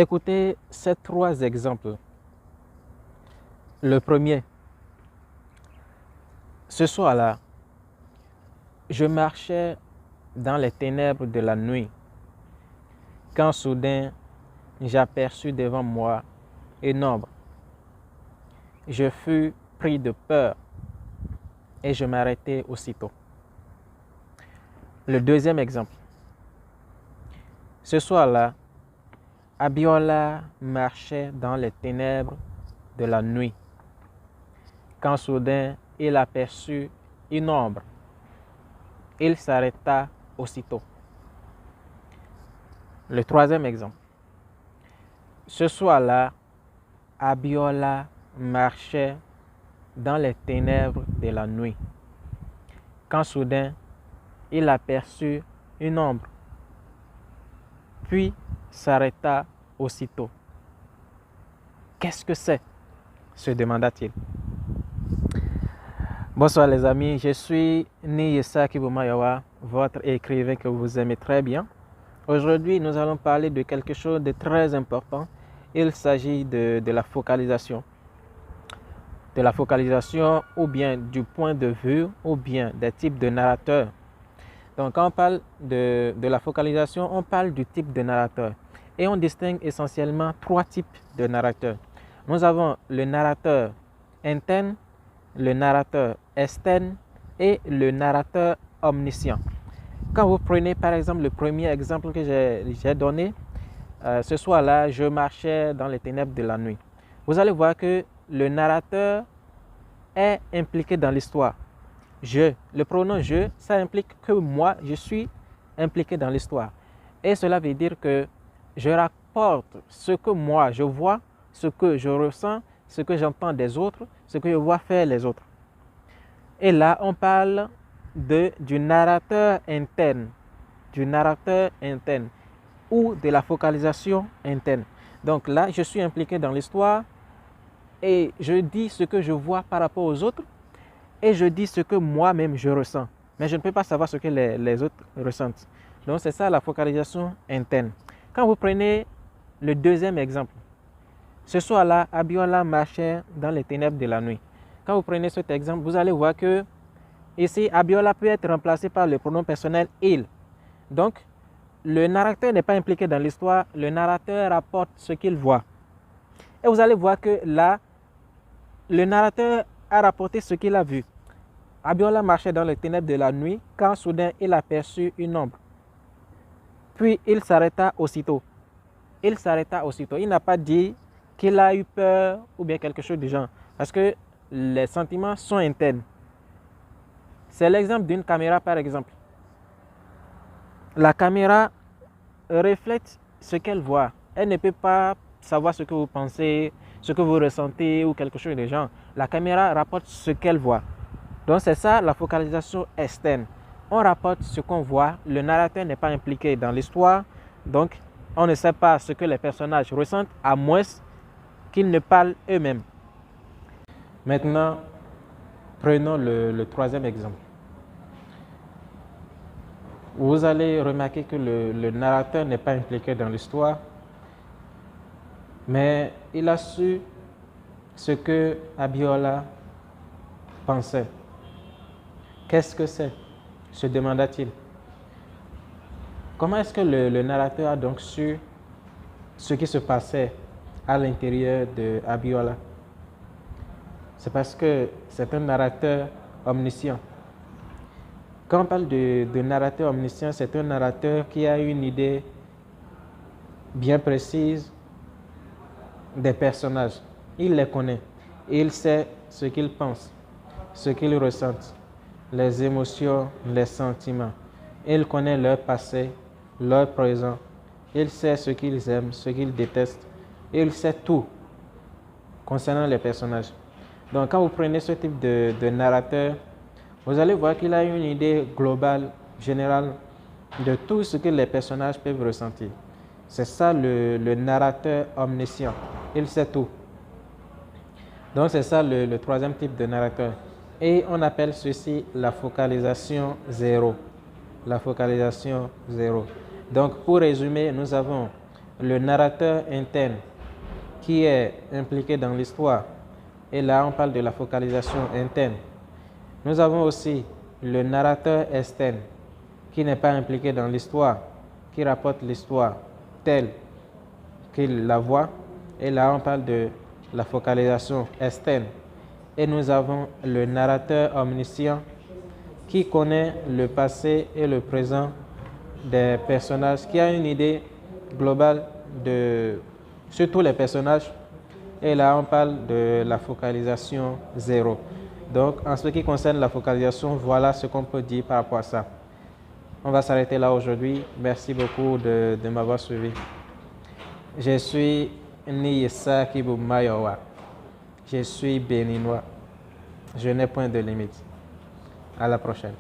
Écoutez ces trois exemples. Le premier, ce soir-là, je marchais dans les ténèbres de la nuit, quand soudain j'aperçus devant moi une ombre. Je fus pris de peur et je m'arrêtai aussitôt. Le deuxième exemple. Ce soir-là, Abiola marchait dans les ténèbres de la nuit, quand soudain il aperçut une ombre. Il s'arrêta aussitôt. Le troisième exemple. Ce soir-là, Abiola marchait dans les ténèbres de la nuit, quand soudain il aperçut une ombre, puis s'arrêta aussitôt. Qu'est-ce que c'est? Se demanda-t-il. Bonsoir les amis, je suis Niyesa Kibumayawa, votre écrivain que vous aimez très bien. Aujourd'hui, nous allons parler de quelque chose de très important. Il s'agit de la focalisation. De la focalisation ou bien du point de vue ou bien des types de narrateurs. Donc quand on parle de la focalisation, on parle du type de narrateur. Et on distingue essentiellement trois types de narrateurs. Nous avons le narrateur interne, le narrateur externe et le narrateur omniscient. Quand vous prenez par exemple le premier exemple que j'ai donné, ce soir-là, je marchais dans les ténèbres de la nuit. Vous allez voir que le narrateur est impliqué dans l'histoire. Je, le pronom je, ça implique que moi, je suis impliqué dans l'histoire. Et cela veut dire que je rapporte ce que moi je vois, ce que je ressens, ce que j'entends des autres, ce que je vois faire les autres. Et là, on parle du narrateur interne, ou de la focalisation interne. Donc là, je suis impliqué dans l'histoire et je dis ce que je vois par rapport aux autres et je dis ce que moi-même je ressens. Mais je ne peux pas savoir ce que les autres ressentent. Donc c'est ça la focalisation interne. Quand vous prenez le deuxième exemple, ce soir-là, Abiola marchait dans les ténèbres de la nuit. Quand vous prenez cet exemple, vous allez voir que ici, Abiola peut être remplacé par le pronom personnel il. Donc, le narrateur n'est pas impliqué dans l'histoire, le narrateur rapporte ce qu'il voit. Et vous allez voir que là, le narrateur a rapporté ce qu'il a vu. Abiola marchait dans les ténèbres de la nuit quand soudain il aperçut une ombre. Puis il s'arrêta aussitôt. Il n'a pas dit qu'il a eu peur ou bien quelque chose du genre. Parce que les sentiments sont internes. C'est l'exemple d'une caméra par exemple. La caméra reflète ce qu'elle voit. Elle ne peut pas savoir ce que vous pensez, ce que vous ressentez ou quelque chose de genre. La caméra rapporte ce qu'elle voit. Donc c'est ça la focalisation externe. On rapporte ce qu'on voit. Le narrateur n'est pas impliqué dans l'histoire. Donc on ne sait pas ce que les personnages ressentent à moins qu'ils ne parlent eux-mêmes. Maintenant, prenons le troisième exemple. Vous allez remarquer que le narrateur n'est pas impliqué dans l'histoire, mais il a su ce que Abiola pensait. Qu'est-ce que c'est? Se demanda-t-il. Comment est-ce que le narrateur a donc su ce qui se passait à l'intérieur de Abiola? C'est parce que c'est un narrateur omniscient. Quand on parle de narrateur omniscient, c'est un narrateur qui a une idée bien précise des personnages. Il les connaît. Il sait ce qu'ils pensent, ce qu'ils ressentent, les émotions, les sentiments. Il connaît leur passé, leur présent. Il sait ce qu'ils aiment, ce qu'ils détestent. Il sait tout concernant les personnages. Donc quand vous prenez ce type de narrateur, vous allez voir qu'il a une idée globale, générale, de tout ce que les personnages peuvent ressentir. C'est ça le narrateur omniscient. Il sait tout. Donc c'est ça le troisième type de narrateur. Et on appelle ceci la focalisation zéro. La focalisation zéro. Donc pour résumer, nous avons le narrateur interne qui est impliqué dans l'histoire. Et là, on parle de la focalisation interne. Nous avons aussi le narrateur externe qui n'est pas impliqué dans l'histoire, qui rapporte l'histoire telle qu'il la voit. Et là, on parle de la focalisation externe. Et nous avons le narrateur omniscient qui connaît le passé et le présent des personnages, qui a une idée globale sur tous les personnages. Et là, on parle de la focalisation zéro. Donc, en ce qui concerne la focalisation, voilà ce qu'on peut dire par rapport à ça. On va s'arrêter là aujourd'hui. Merci beaucoup de m'avoir suivi. Je suis Niyessa Kibu Mayowa. Je suis béninois. Je n'ai point de limite. À la prochaine.